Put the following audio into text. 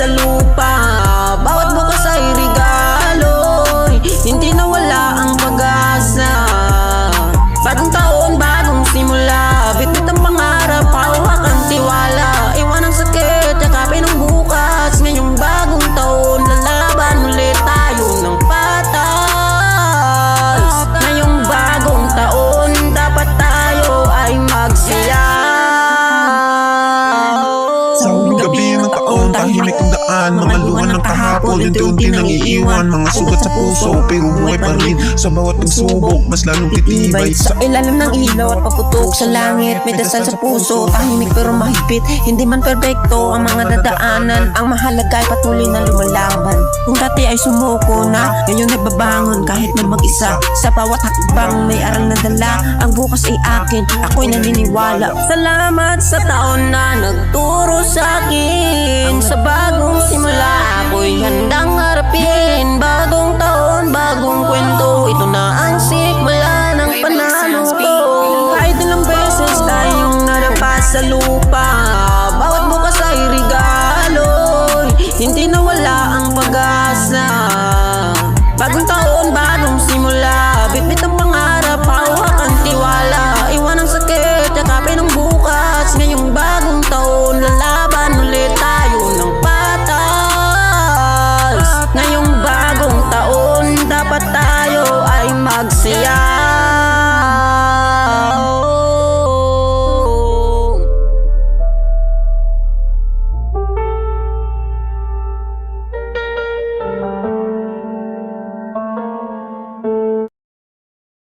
sa lupa. Bawat bukas ay regalo, hindi nawala ang pag-asa. Bagong taon, bagong simula, bitbit ang pangarap, hawak ang tiwala. Iwan ang sakit, yakapin ang bukas. Ngayong bagong taon, lalaban ulit tayo ng patas. Ngayong bagong taon, dapat tayo ay magsaya. Sa huling gabi ng taon, tahimik ang daan. Mga luha ng kahapon, unti-unti nang iiwan. Mga sugat sa puso, pero buhay pa rin. Sa bawat pagsubok, mas lalong titibay. Sa ilalim ng ilaw at paputok sa langit, may dasal sa puso, tahimik pero mahigpit. Hindi man perpekto ang mga dadaanan, ang mahalaga ay patuloy na lumalaban. Kung dati ay sumuko na, ngayon ay babangon kahit na mag-isa. Sa bawat hakbang may aral na dala, ang bukas ay akin, ako'y naniniwala. Salamat sa taon na nagturo